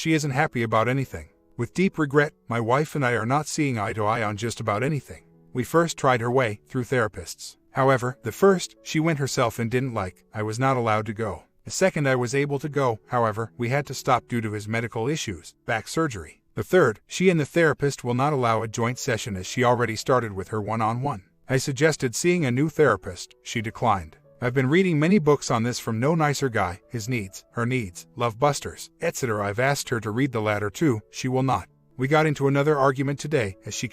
she isn't happy about anything. With deep regret, my wife and I are not seeing eye to eye on just about anything. We first tried her way, through therapists. However, the first, she went herself and didn't like. I was not allowed to go. The second, I was able to go. However, we had to stop due to his medical issues, back surgery. The third, she and the therapist will not allow a joint session as she already started with her one-on-one. I suggested seeing a new therapist. She declined. I've been reading many books on this from No Nicer Guy, His Needs, Her Needs, Love Busters, etc. I've asked her to read the latter too. She will not. We got into another argument today, as she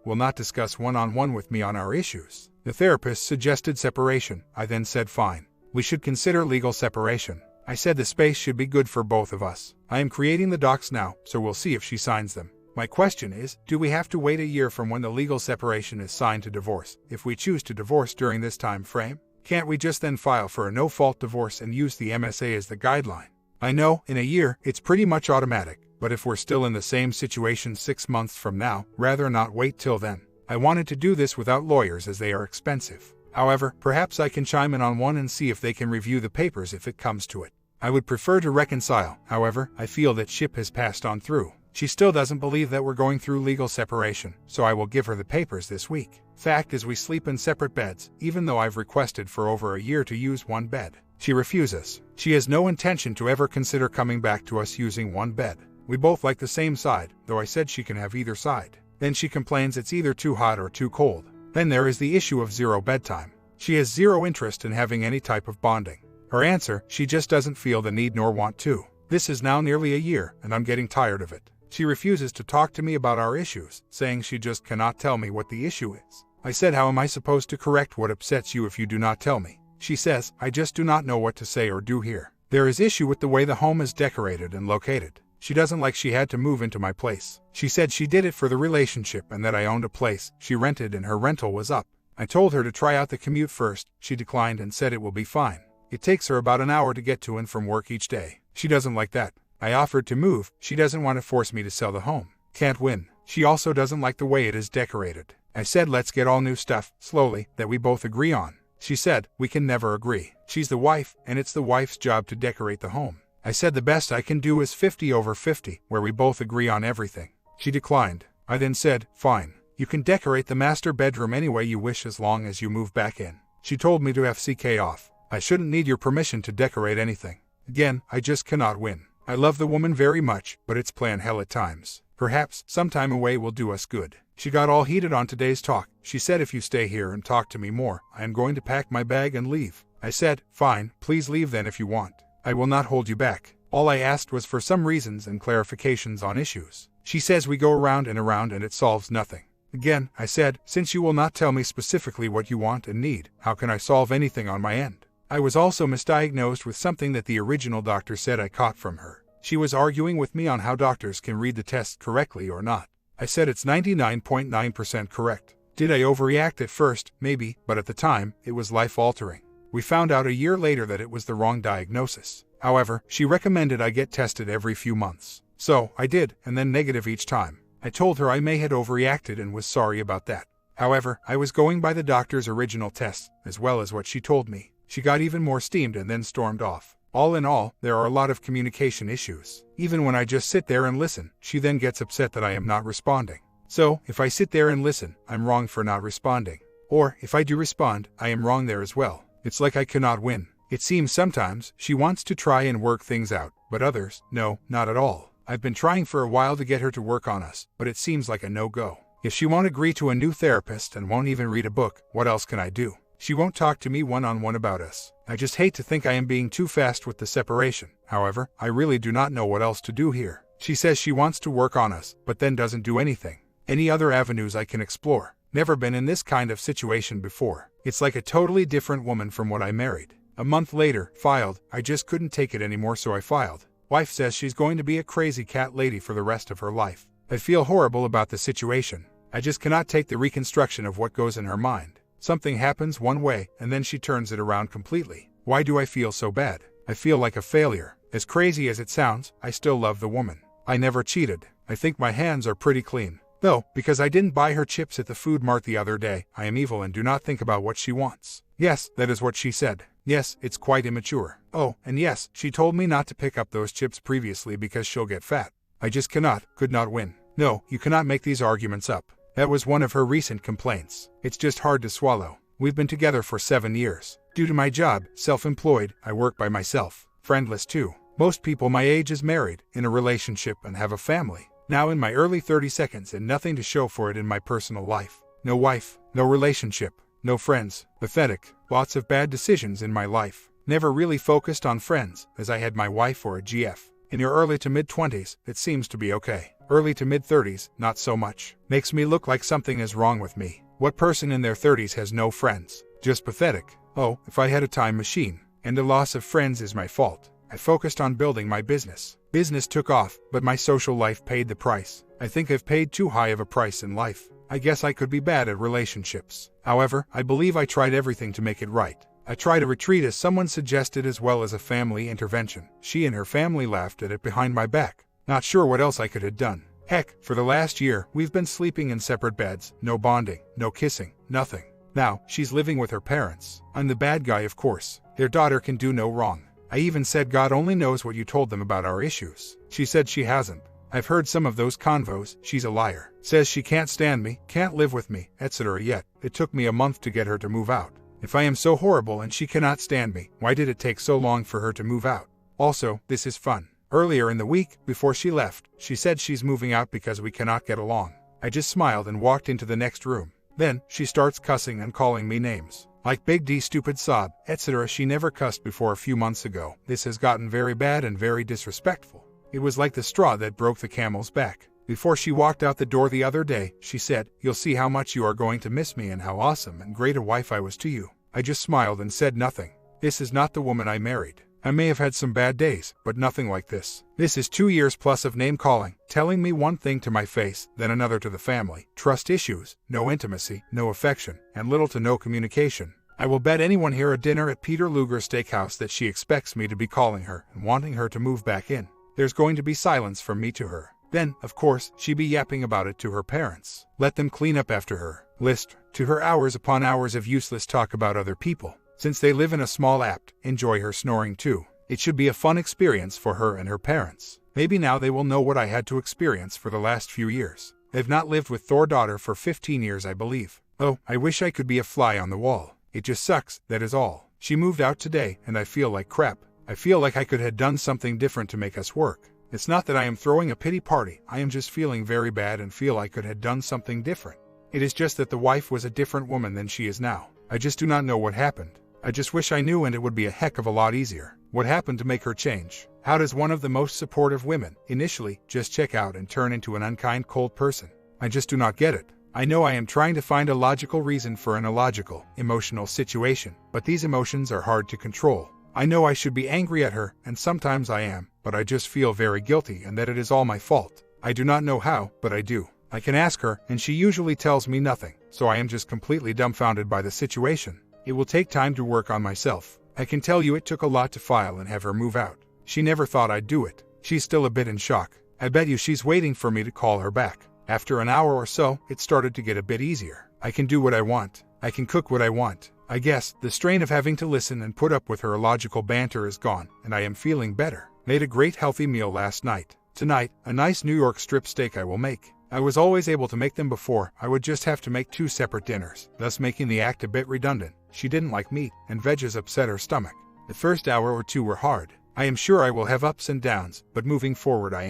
will not discuss one-on-one with me on our issues. The therapist suggested separation. I then said fine. We should consider legal separation. I said the space should be good for both of us. I am creating the docs now, so we'll see if she signs them. My question is, do we have to wait a year from when the legal separation is signed to divorce, if we choose to divorce during this time frame? Can't we just then file for a no-fault divorce and use the MSA as the guideline? I know, in a year, it's pretty much automatic, but if we're still in the same situation 6 months from now, rather not wait till then. I wanted to do this without lawyers as they are expensive. However, perhaps I can chime in on one and see if they can review the papers if it comes to it. I would prefer to reconcile. However, I feel that ship has passed on through. She still doesn't believe that we're going through legal separation, so I will give her the papers this week. Fact is, we sleep in separate beds, even though I've requested for over a year to use one bed. She refuses. She has no intention to ever consider coming back to us using one bed. We both like the same side, though I said she can have either side. Then she complains it's either too hot or too cold. Then there is the issue of zero bedtime. She has zero interest in having any type of bonding. Her answer, she just doesn't feel the need nor want to. This is now nearly a year, and I'm getting tired of it. She refuses to talk to me about our issues, saying she just cannot tell me what the issue is. I said, how am I supposed to correct what upsets you if you do not tell me? She says, I just do not know what to say or do here. There is issue with the way the home is decorated and located. She doesn't like she had to move into my place. She said she did it for the relationship and that I owned a place she rented and her rental was up. I told her to try out the commute first. She declined and said it will be fine. It takes her about an hour to get to and from work each day. She doesn't like that. I offered to move. She doesn't want to force me to sell the home. Can't win. She also doesn't like the way it is decorated. I said let's get all new stuff, slowly, that we both agree on. She said, we can never agree. She's the wife, and it's the wife's job to decorate the home. I said the best I can do is 50 over 50, where we both agree on everything. She declined. I then said, fine. You can decorate the master bedroom any way you wish as long as you move back in. She told me to FCK off. I shouldn't need your permission to decorate anything. Again, I just cannot win. I love the woman very much, but it's plan hell at times. Perhaps, some time away will do us good. She got all heated on today's talk. She said if you stay here and talk to me more, I am going to pack my bag and leave. I said, fine, please leave then if you want. I will not hold you back. All I asked was for some reasons and clarifications on issues. She says we go around and it solves nothing. Again, I said, since you will not tell me specifically what you want and need, how can I solve anything on my end? I was also misdiagnosed with something that the original doctor said I caught from her. She was arguing with me on how doctors can read the test correctly or not. I said it's 99.9% correct. Did I overreact at first? Maybe, but at the time, it was life-altering. We found out a year later that it was the wrong diagnosis. However, she recommended I get tested every few months. So, I did, and then negative each time. I told her I may had overreacted and was sorry about that. However, I was going by the doctor's original tests, as well as what she told me. She got even more steamed and then stormed off. All in all, there are a lot of communication issues. Even when I just sit there and listen, she then gets upset that I am not responding. So, if I sit there and listen, I'm wrong for not responding. Or, if I do respond, I am wrong there as well. It's like I cannot win. It seems sometimes she wants to try and work things out, but others, no, not at all. I've been trying for a while to get her to work on us, but it seems like a no-go. If she won't agree to a new therapist and won't even read a book, what else can I do? She won't talk to me one-on-one about us. I just hate to think I am being too fast with the separation. However, I really do not know what else to do here. She says she wants to work on us, but then doesn't do anything. Any other avenues I can explore? Never been in this kind of situation before. It's like a totally different woman from what I married. A month later, filed. I just couldn't take it anymore, so I filed. Wife says she's going to be a crazy cat lady for the rest of her life. I feel horrible about the situation. I just cannot take the reconstruction of what goes in her mind. Something happens one way, and then she turns it around completely. Why do I feel so bad? I feel like a failure. As crazy as it sounds, I still love the woman. I never cheated. I think my hands are pretty clean. Though, because I didn't buy her chips at the food mart the other day, I am evil and do not think about what she wants. Yes, that is what she said. Yes, it's quite immature. Oh, and yes, she told me not to pick up those chips previously because she'll get fat. I just could not win. No, you cannot make these arguments up. That was one of her recent complaints. It's just hard to swallow. We've been together for 7 years. Due to my job, self-employed, I work by myself. Friendless too. Most people my age is married, in a relationship, and have a family. Now in my early 30s and nothing to show for it in my personal life. No wife, no relationship, no friends. Pathetic. Lots of bad decisions in my life. Never really focused on friends, as I had my wife or a GF. In your early to mid-20s, it seems to be okay. Early to mid-30s, not so much. Makes me look like something is wrong with me. What person in their 30s has no friends? Just pathetic. Oh, if I had a time machine. And the loss of friends is my fault. I focused on building my business. Business took off, but my social life paid the price. I think I've paid too high of a price in life. I guess I could be bad at relationships. However, I believe I tried everything to make it right. I tried a retreat as someone suggested as well as a family intervention. She and her family laughed at it behind my back. Not sure what else I could have done. Heck, for the last year, we've been sleeping in separate beds, no bonding, no kissing, nothing. Now, she's living with her parents. I'm the bad guy, of course. Their daughter can do no wrong. I even said God only knows what you told them about our issues. She said she hasn't. I've heard some of those convos. She's a liar. Says she can't stand me, can't live with me, etc. Yet, it took me a month to get her to move out. If I am so horrible and she cannot stand me, why did it take so long for her to move out? Also, this is fun. Earlier in the week, before she left, she said she's moving out because we cannot get along. I just smiled and walked into the next room. Then, she starts cussing and calling me names. Like Big D, stupid sob, etc. She never cussed before a few months ago. This has gotten very bad and very disrespectful. It was like the straw that broke the camel's back. Before she walked out the door the other day, she said, "You'll see how much you are going to miss me and how awesome and great a wife I was to you." I just smiled and said nothing. This is not the woman I married. I may have had some bad days, but nothing like this. This is 2 years plus of name-calling, telling me one thing to my face, then another to the family. Trust issues, no intimacy, no affection, and little to no communication. I will bet anyone here at dinner at Peter Luger Steakhouse that she expects me to be calling her and wanting her to move back in. There's going to be silence from me to her. Then, of course, she be yapping about it to her parents. Let them clean up after her. List to her hours upon hours of useless talk about other people. Since they live in a small apt, enjoy her snoring too. It should be a fun experience for her and her parents. Maybe now they will know what I had to experience for the last few years. They've not lived with Thor daughter for 15 years, I believe. Oh, I wish I could be a fly on the wall. It just sucks, that is all. She moved out today, and I feel like crap. I feel like I could have done something different to make us work. It's not that I am throwing a pity party, I am just feeling very bad and feel I could have done something different. It is just that the wife was a different woman than she is now. I just do not know what happened. I just wish I knew, and it would be a heck of a lot easier. What happened to make her change? How does one of the most supportive women, initially, just check out and turn into an unkind, cold person? I just do not get it. I know I am trying to find a logical reason for an illogical, emotional situation, but these emotions are hard to control. I know I should be angry at her, and sometimes I am, but I just feel very guilty and that it is all my fault. I do not know how, but I do. I can ask her, and she usually tells me nothing, so I am just completely dumbfounded by the situation. It will take time to work on myself. I can tell you it took a lot to file and have her move out. She never thought I'd do it. She's still a bit in shock. I bet you she's waiting for me to call her back. After an hour or so, it started to get a bit easier. I can do what I want. I can cook what I want. I guess the strain of having to listen and put up with her illogical banter is gone, and I am feeling better. Made a great healthy meal last night. Tonight, a nice New York strip steak I will make. I was always able to make them before. I would just have to make 2 separate dinners, thus making the act a bit redundant. She didn't like meat, and veggies upset her stomach. The first hour or 2 were hard. I am sure I will have ups and downs, but moving forward I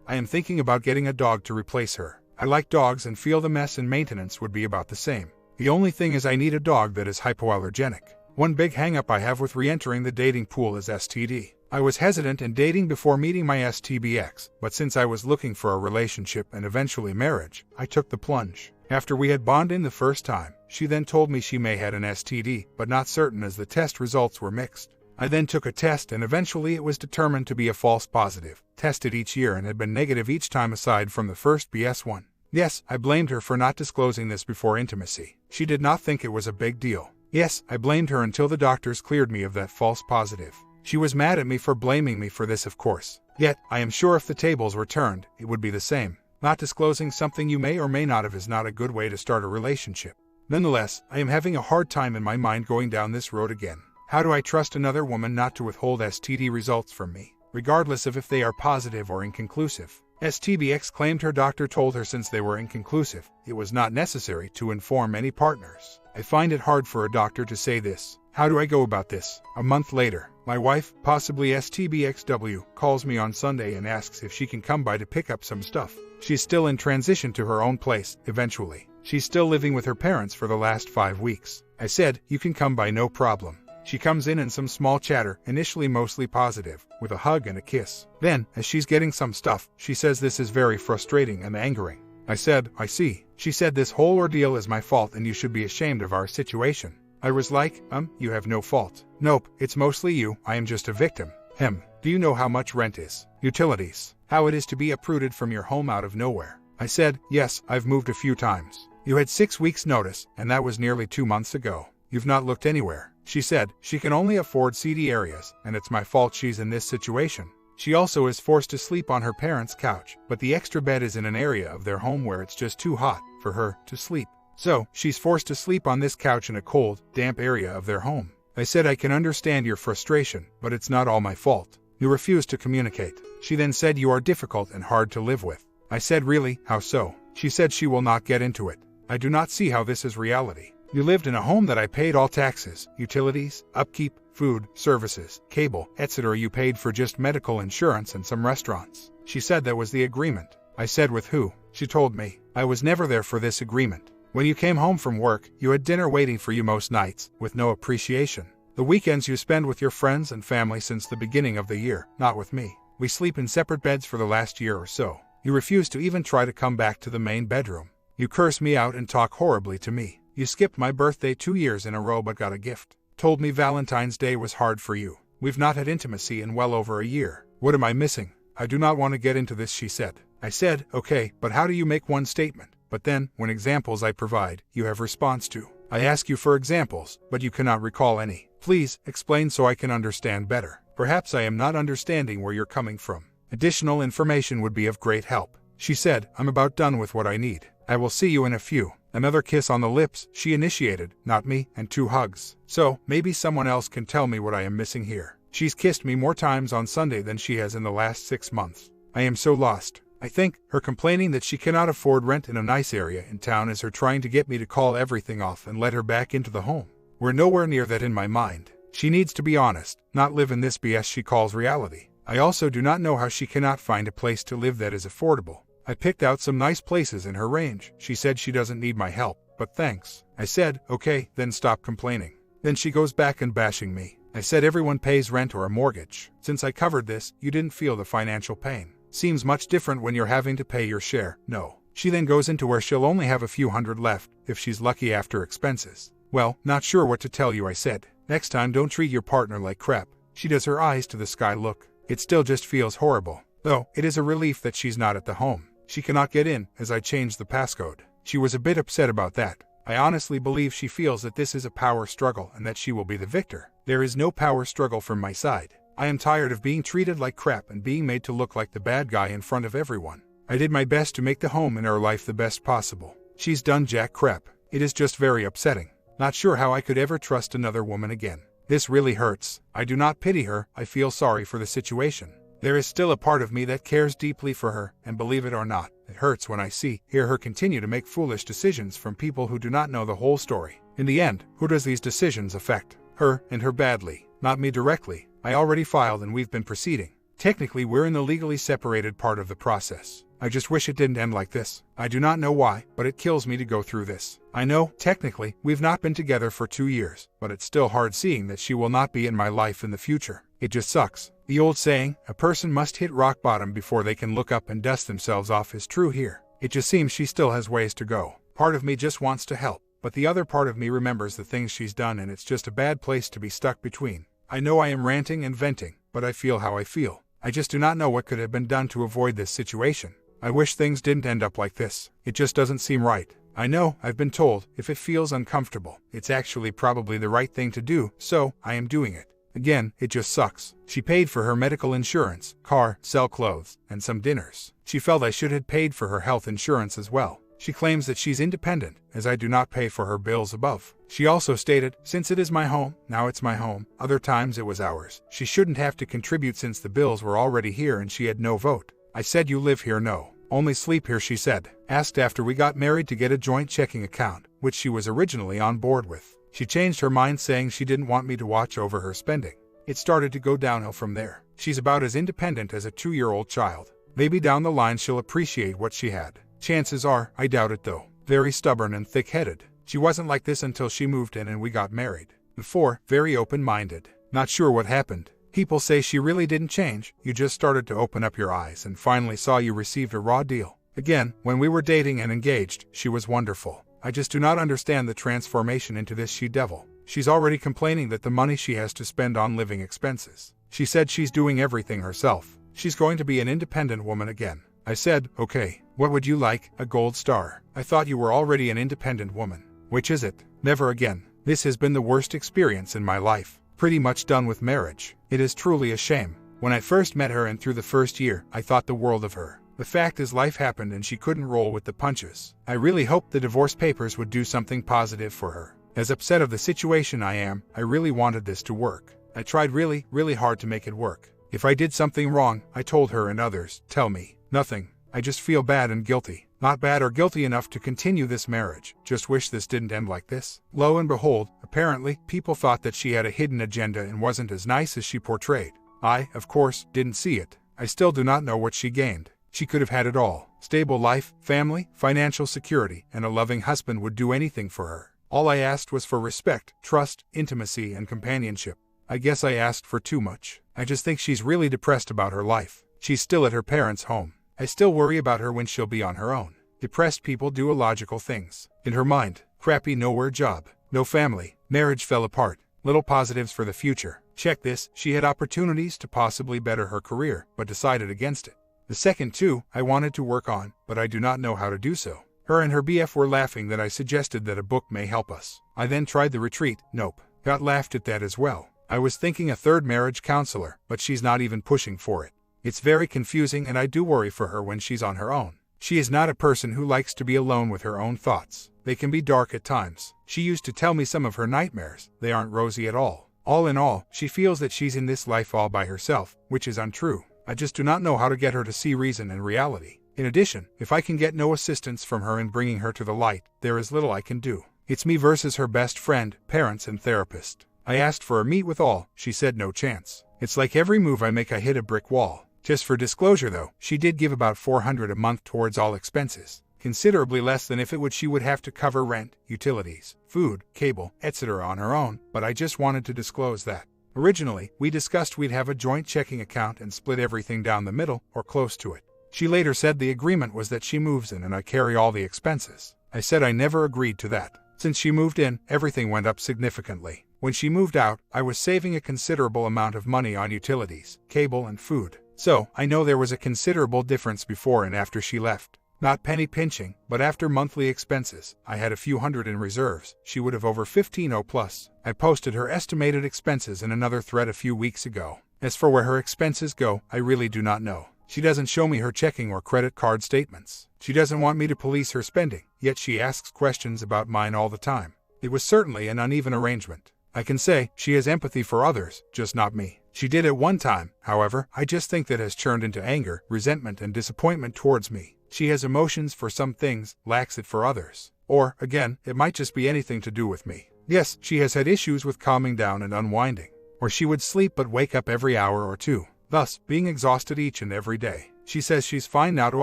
am thinking about getting a dog to replace her. I like dogs and feel the mess and maintenance would be about the same. The only thing is I need a dog that is hypoallergenic. One big hang-up I have with re-entering the dating pool is STD. I was hesitant in dating before meeting my STBX, but since I was looking for a relationship and eventually marriage, I took the plunge. After we had bonded the first time, she then told me she may had an STD, but not certain as the test results were mixed. I then took a test and eventually it was determined to be a false positive, tested each year and had been negative each time aside from the first BS one. Yes, I blamed her for not disclosing this before intimacy. She did not think it was a big deal. Yes, I blamed her until the doctors cleared me of that false positive. She was mad at me for blaming me for this, of course. Yet, I am sure if the tables were turned, it would be the same. Not disclosing something you may or may not have is not a good way to start a relationship. Nonetheless, I am having a hard time in my mind going down this road again. How do I trust another woman not to withhold STD results from me, regardless of if they are positive or inconclusive? STBX claimed her doctor told her since they were inconclusive, it was not necessary to inform any partners. I find it hard for a doctor to say this. How do I go about this? A month later, my wife, possibly STBXW, calls me on Sunday and asks if she can come by to pick up some stuff. She's still in transition to her own place, eventually. She's still living with her parents for the last 5 weeks. I said, you can come by, no problem. She comes in and some small chatter, initially mostly positive, with a hug and a kiss. Then, as she's getting some stuff, she says this is very frustrating and angering. I said, I see. She said this whole ordeal is my fault and you should be ashamed of our situation. I was like, you have no fault. Nope, it's mostly you, I am just a victim. Do you know how much rent is? Utilities. How it is to be uprooted from your home out of nowhere? I said, yes, I've moved a few times. You had 6 weeks notice, and that was nearly 2 months ago. You've not looked anywhere. She said, she can only afford seedy areas, and it's my fault she's in this situation. She also is forced to sleep on her parents' couch, but the extra bed is in an area of their home where it's just too hot for her to sleep. So, she's forced to sleep on this couch in a cold, damp area of their home. I said I can understand your frustration, but it's not all my fault. You refuse to communicate. She then said you are difficult and hard to live with. I said really, how so? She said she will not get into it. I do not see how this is reality. You lived in a home that I paid all taxes, utilities, upkeep, food, services, cable, etc. You paid for just medical insurance and some restaurants. She said that was the agreement. I said with who? She told me. I was never there for this agreement. When you came home from work, you had dinner waiting for you most nights, with no appreciation. The weekends you spend with your friends and family since the beginning of the year, not with me. We sleep in separate beds for the last year or so. You refuse to even try to come back to the main bedroom. You curse me out and talk horribly to me. You skipped my birthday 2 years in a row but got a gift. Told me Valentine's Day was hard for you. We've not had intimacy in well over a year. What am I missing? I do not want to get into this, she said. I said, okay, but how do you make one statement? But then, when examples I provide, you have response to. I ask you for examples, but you cannot recall any. Please, explain so I can understand better. Perhaps I am not understanding where you're coming from. Additional information would be of great help. She said, I'm about done with what I need. I will see you in a few. Another kiss on the lips, she initiated, not me, and 2 hugs. So, maybe someone else can tell me what I am missing here. She's kissed me more times on Sunday than she has in the last 6 months. I am so lost. I think her complaining that she cannot afford rent in a nice area in town is her trying to get me to call everything off and let her back into the home. We're nowhere near that in my mind. She needs to be honest, not live in this BS she calls reality. I also do not know how she cannot find a place to live that is affordable. I picked out some nice places in her range. She said she doesn't need my help, but thanks. I said, okay, then stop complaining. Then she goes back and bashing me. I said everyone pays rent or a mortgage. Since I covered this, you didn't feel the financial pain. Seems much different when you're having to pay your share. No. She then goes into where she'll only have a few hundred left, if she's lucky after expenses. Well, not sure what to tell you, I said. Next time don't treat your partner like crap. She does her eyes to the sky look. It still just feels horrible. Though, it is a relief that she's not at the home. She cannot get in, as I changed the passcode. She was a bit upset about that. I honestly believe she feels that this is a power struggle and that she will be the victor. There is no power struggle from my side. I am tired of being treated like crap and being made to look like the bad guy in front of everyone. I did my best to make the home in her life the best possible. She's done jack crap. It is just very upsetting. Not sure how I could ever trust another woman again. This really hurts. I do not pity her, I feel sorry for the situation. There is still a part of me that cares deeply for her, and believe it or not, it hurts when I hear her continue to make foolish decisions from people who do not know the whole story. In the end, who does these decisions affect? Her, and her badly. Not me directly. I already filed and we've been proceeding. Technically we're in the legally separated part of the process. I just wish it didn't end like this. I do not know why, but it kills me to go through this. I know, technically, we've not been together for 2 years, but it's still hard seeing that she will not be in my life in the future. It just sucks. The old saying, a person must hit rock bottom before they can look up and dust themselves off, is true here. It just seems she still has ways to go. Part of me just wants to help, but the other part of me remembers the things she's done and it's just a bad place to be stuck between. I know I am ranting and venting, but I feel how I feel. I just do not know what could have been done to avoid this situation. I wish things didn't end up like this. It just doesn't seem right. I know, I've been told, if it feels uncomfortable, it's actually probably the right thing to do, so I am doing it. Again, it just sucks. She paid for her medical insurance, car, cell clothes, and some dinners. She felt I should have paid for her health insurance as well. She claims that she's independent, as I do not pay for her bills above. She also stated, since it is my home, now it's my home, other times it was ours. She shouldn't have to contribute since the bills were already here and she had no vote. I said you live here, no. Only sleep here, she said. Asked after we got married to get a joint checking account, which she was originally on board with. She changed her mind saying she didn't want me to watch over her spending. It started to go downhill from there. She's about as independent as a 2-year-old child. Maybe down the line she'll appreciate what she had. Chances are, I doubt it though. Very stubborn and thick-headed. She wasn't like this until she moved in and we got married. Before, very open-minded. Not sure what happened. People say she really didn't change, you just started to open up your eyes and finally saw you received a raw deal. Again, when we were dating and engaged, she was wonderful. I just do not understand the transformation into this she-devil. She's already complaining that the money she has to spend on living expenses. She said she's doing everything herself. She's going to be an independent woman again. I said, okay, what would you like? A gold star. I thought you were already an independent woman. Which is it? Never again. This has been the worst experience in my life. Pretty much done with marriage. It is truly a shame. When I first met her and through the first year, I thought the world of her. The fact is life happened and she couldn't roll with the punches. I really hoped the divorce papers would do something positive for her. As upset of the situation I am, I really wanted this to work. I tried really hard to make it work. If I did something wrong, I told her and others, tell me. Nothing. I just feel bad and guilty. Not bad or guilty enough to continue this marriage. Just wish this didn't end like this. Lo and behold, apparently, people thought that she had a hidden agenda and wasn't as nice as she portrayed. I, of course, didn't see it. I still do not know what she gained. She could have had it all. Stable life, family, financial security, and a loving husband would do anything for her. All I asked was for respect, trust, intimacy, and companionship. I guess I asked for too much. I just think she's really depressed about her life. She's still at her parents' home. I still worry about her when she'll be on her own. Depressed people do illogical things. In her mind, crappy nowhere job, no family, marriage fell apart, little positives for the future. Check this, she had opportunities to possibly better her career, but decided against it. The second two, I wanted to work on, but I do not know how to do so. Her and her BF were laughing that I suggested that a book may help us. I then tried the retreat, nope. Got laughed at that as well. I was thinking a third marriage counselor, but she's not even pushing for it. It's very confusing and I do worry for her when she's on her own. She is not a person who likes to be alone with her own thoughts. They can be dark at times. She used to tell me some of her nightmares. They aren't rosy at all. All in all, she feels that she's in this life all by herself, which is untrue. I just do not know how to get her to see reason and reality. In addition, if I can get no assistance from her in bringing her to the light, there is little I can do. It's me versus her best friend, parents, and therapist. I asked for a meet with all. She said no chance. It's like every move I make I hit a brick wall. Just for disclosure though, she did give about $400 a month towards all expenses. Considerably less than if she would have to cover rent, utilities, food, cable, etc. on her own, but I just wanted to disclose that. Originally, we discussed we'd have a joint checking account and split everything down the middle, or close to it. She later said the agreement was that she moves in and I carry all the expenses. I said I never agreed to that. Since she moved in, everything went up significantly. When she moved out, I was saving a considerable amount of money on utilities, cable, and food. So, I know there was a considerable difference before and after she left. Not penny pinching, but after monthly expenses, I had a few hundred in reserves. She would have over 15 plus. I posted her estimated expenses in another thread a few weeks ago. As for where her expenses go, I really do not know. She doesn't show me her checking or credit card statements. She doesn't want me to police her spending, yet she asks questions about mine all the time. It was certainly an uneven arrangement. I can say she has empathy for others, just not me. She did at one time, however, I just think that has turned into anger, resentment, and disappointment towards me. She has emotions for some things, lacks it for others. Or, again, it might just be anything to do with me. Yes, she has had issues with calming down and unwinding. Or she would sleep but wake up every hour or two, thus being exhausted each and every day. She says she's fine now to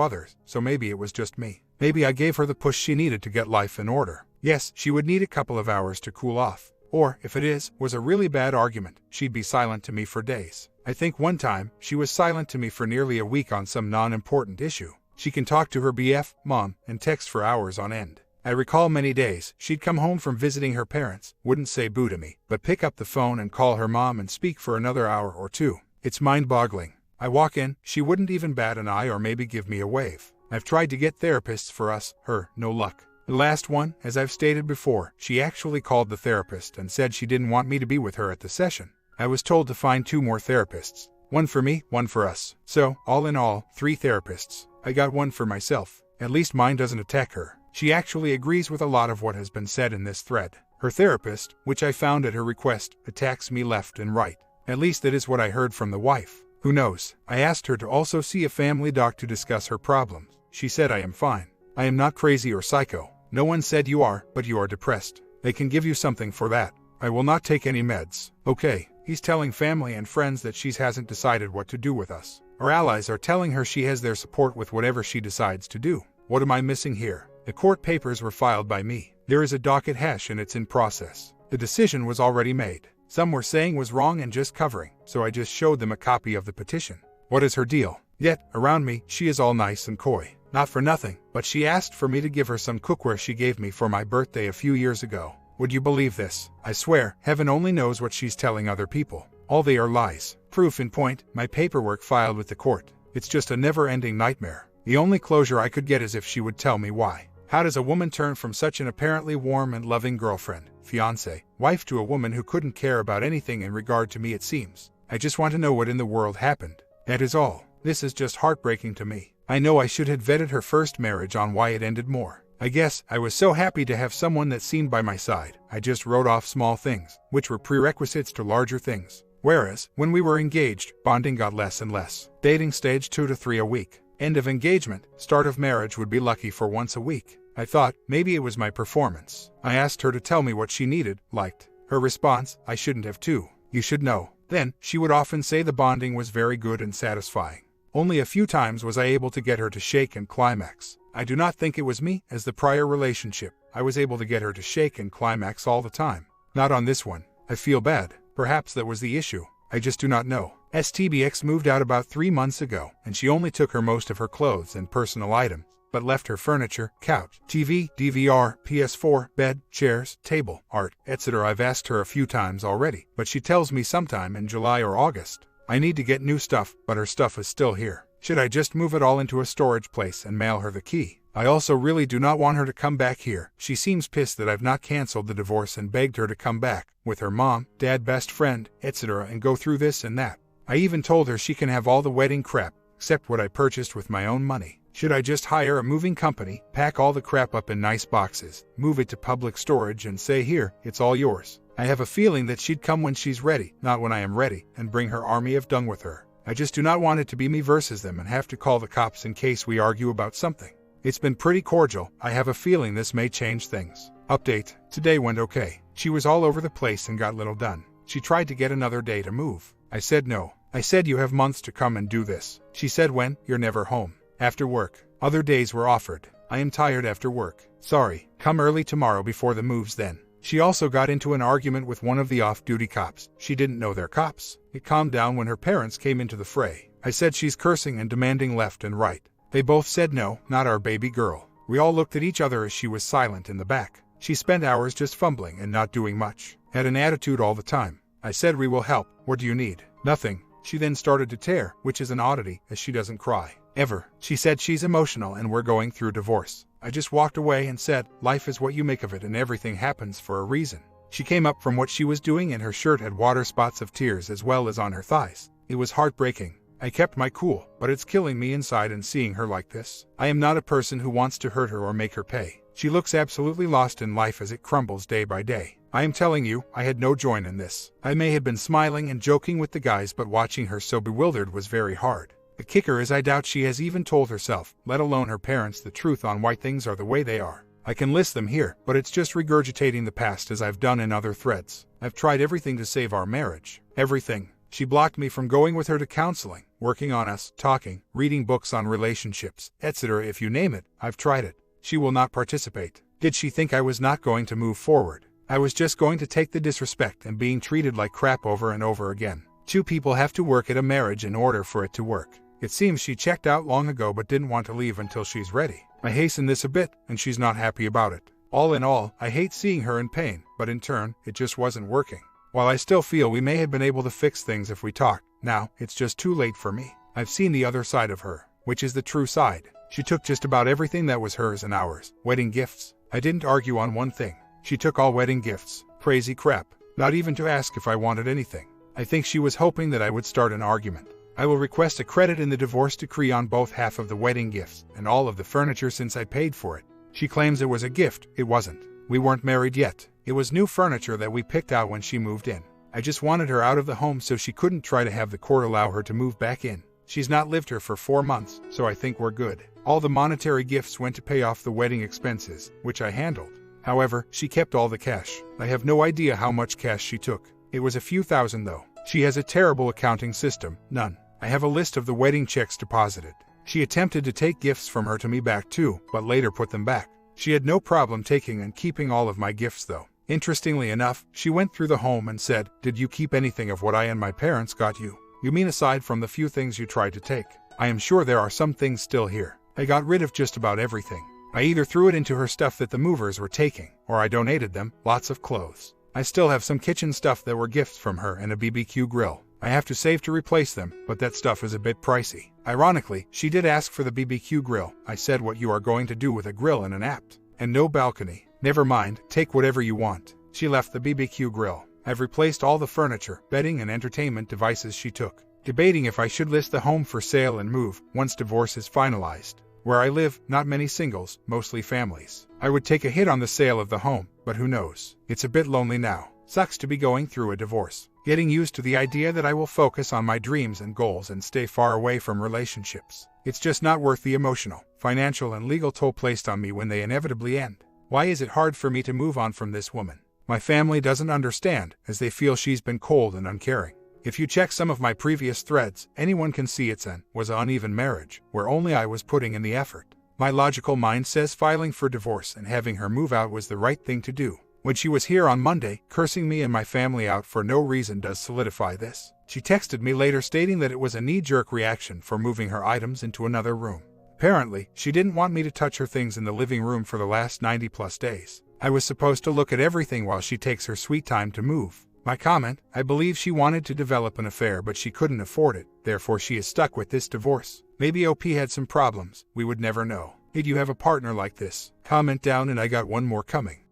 others, so maybe it was just me. Maybe I gave her the push she needed to get life in order. Yes, she would need a couple of hours to cool off. Or, if it was a really bad argument, she'd be silent to me for days. I think one time, she was silent to me for nearly a week on some non-important issue. She can talk to her BF, mom, and text for hours on end. I recall many days, she'd come home from visiting her parents, wouldn't say boo to me, but pick up the phone and call her mom and speak for another hour or two. It's mind-boggling. I walk in, she wouldn't even bat an eye or maybe give me a wave. I've tried to get therapists for us, her, no luck. The last one, as I've stated before, she actually called the therapist and said she didn't want me to be with her at the session. I was told to find 2 more therapists. One for me, one for us. So, all in all, 3 therapists. I got one for myself. At least mine doesn't attack her. She actually agrees with a lot of what has been said in this thread. Her therapist, which I found at her request, attacks me left and right. At least that is what I heard from the wife. Who knows? I asked her to also see a family doc to discuss her problems. She said I am fine. I am not crazy or psycho. No one said you are, but you are depressed. They can give you something for that. I will not take any meds. Okay, he's telling family and friends that she hasn't decided what to do with us. Her allies are telling her she has their support with whatever she decides to do. What am I missing here? The court papers were filed by me. There is a docket hash and it's in process. The decision was already made. Some were saying was wrong and just covering, so I just showed them a copy of the petition. What is her deal? Yet, around me, she is all nice and coy. Not for nothing, but she asked for me to give her some cookware she gave me for my birthday a few years ago. Would you believe this? I swear, heaven only knows what she's telling other people. All they are lies. Proof in point, my paperwork filed with the court. It's just a never-ending nightmare. The only closure I could get is if she would tell me why. How does a woman turn from such an apparently warm and loving girlfriend, fiance, wife to a woman who couldn't care about anything in regard to me, it seems? I just want to know what in the world happened. That is all. This is just heartbreaking to me. I know I should have vetted her first marriage on why it ended more. I guess I was so happy to have someone that seemed by my side. I just wrote off small things, which were prerequisites to larger things. Whereas, when we were engaged, bonding got less and less. Dating stage 2 to 3 a week. End of engagement, start of marriage would be lucky for once a week. I thought, maybe it was my performance. I asked her to tell me what she needed, liked. Her response, I shouldn't have to. You should know. Then, she would often say the bonding was very good and satisfying. Only a few times was I able to get her to shake and climax. I do not think it was me, as the prior relationship, I was able to get her to shake and climax all the time. Not on this one. I feel bad. Perhaps that was the issue. I just do not know. STBX moved out about 3 months ago, and she only took her most of her clothes and personal items, but left her furniture, couch, TV, DVR, PS4, bed, chairs, table, art, etc. I've asked her a few times already, but she tells me sometime in July or August. I need to get new stuff, but her stuff is still here. Should I just move it all into a storage place and mail her the key? I also really do not want her to come back here. She seems pissed that I've not canceled the divorce and begged her to come back, with her mom, dad, best friend, etc. and go through this and that. I even told her she can have all the wedding crap, except what I purchased with my own money. Should I just hire a moving company, pack all the crap up in nice boxes, move it to public storage and say here, it's all yours? I have a feeling that she'd come when she's ready, not when I am ready, and bring her army of dung with her. I just do not want it to be me versus them and have to call the cops in case we argue about something. It's been pretty cordial. I have a feeling this may change things. Update. Today went okay. She was all over the place and got little done. She tried to get another day to move. I said no. I said you have months to come and do this. She said when? You're never home. After work. Other days were offered. I am tired after work. Sorry. Come early tomorrow before the moves then. She also got into an argument with one of the off-duty cops. She didn't know they're cops. It calmed down when her parents came into the fray. I said she's cursing and demanding left and right. They both said no, not our baby girl. We all looked at each other as she was silent in the back. She spent hours just fumbling and not doing much. Had an attitude all the time. I said we will help. What do you need? Nothing. She then started to tear, which is an oddity, as she doesn't cry. Ever. She said she's emotional and we're going through divorce. I just walked away and said, life is what you make of it and everything happens for a reason. She came up from what she was doing and her shirt had water spots of tears as well as on her thighs. It was heartbreaking. I kept my cool, but it's killing me inside and seeing her like this. I am not a person who wants to hurt her or make her pay. She looks absolutely lost in life as it crumbles day by day. I am telling you, I had no joy in this. I may have been smiling and joking with the guys, but watching her so bewildered was very hard. The kicker is I doubt she has even told herself, let alone her parents, the truth on why things are the way they are. I can list them here, but it's just regurgitating the past as I've done in other threads. I've tried everything to save our marriage. Everything. She blocked me from going with her to counseling, working on us, talking, reading books on relationships, etc. If you name it, I've tried it. She will not participate. Did she think I was not going to move forward? I was just going to take the disrespect and being treated like crap over and over again. Two people have to work at a marriage in order for it to work. It seems she checked out long ago but didn't want to leave until she's ready. I hasten this a bit, and she's not happy about it. All in all, I hate seeing her in pain, but in turn, it just wasn't working. While I still feel we may have been able to fix things if we talked, now, it's just too late for me. I've seen the other side of her, which is the true side. She took just about everything that was hers and ours. Wedding gifts. I didn't argue on one thing. She took all wedding gifts. Crazy crap. Not even to ask if I wanted anything. I think she was hoping that I would start an argument. I will request a credit in the divorce decree on both half of the wedding gifts and all of the furniture since I paid for it. She claims it was a gift. It wasn't. We weren't married yet. It was new furniture that we picked out when she moved in. I just wanted her out of the home so she couldn't try to have the court allow her to move back in. She's not lived here for 4 months, so I think we're good. All the monetary gifts went to pay off the wedding expenses, which I handled. However, she kept all the cash. I have no idea how much cash she took. It was a few thousand though. She has a terrible accounting system. None. I have a list of the wedding checks deposited. She attempted to take gifts from her to me back too, but later put them back. She had no problem taking and keeping all of my gifts though. Interestingly enough, she went through the home and said, "Did you keep anything of what I and my parents got you?" "You mean aside from the few things you tried to take?" "I am sure there are some things still here. I got rid of just about everything. I either threw it into her stuff that the movers were taking, or I donated them, lots of clothes. I still have some kitchen stuff that were gifts from her and a BBQ grill. I have to save to replace them, but that stuff is a bit pricey." Ironically, she did ask for the BBQ grill. I said, "What you are going to do with a grill and an apt and no balcony?" "Never mind, take whatever you want." She left the BBQ grill. I've replaced all the furniture, bedding and entertainment devices she took. Debating if I should list the home for sale and move once divorce is finalized. Where I live, not many singles, mostly families. I would take a hit on the sale of the home, but who knows? It's a bit lonely now. Sucks to be going through a divorce. Getting used to the idea that I will focus on my dreams and goals and stay far away from relationships. It's just not worth the emotional, financial and legal toll placed on me when they inevitably end. Why is it hard for me to move on from this woman? My family doesn't understand, as they feel she's been cold and uncaring. If you check some of my previous threads, anyone can see it's an uneven marriage, where only I was putting in the effort. My logical mind says filing for divorce and having her move out was the right thing to do. When she was here on Monday, cursing me and my family out for no reason does solidify this. She texted me later stating that it was a knee-jerk reaction for moving her items into another room. Apparently, she didn't want me to touch her things in the living room for the last 90+ days. I was supposed to look at everything while she takes her sweet time to move. My comment, I believe she wanted to develop an affair but she couldn't afford it, therefore she is stuck with this divorce. Maybe OP had some problems, we would never know. Did you have a partner like this? Comment down and I got one more coming.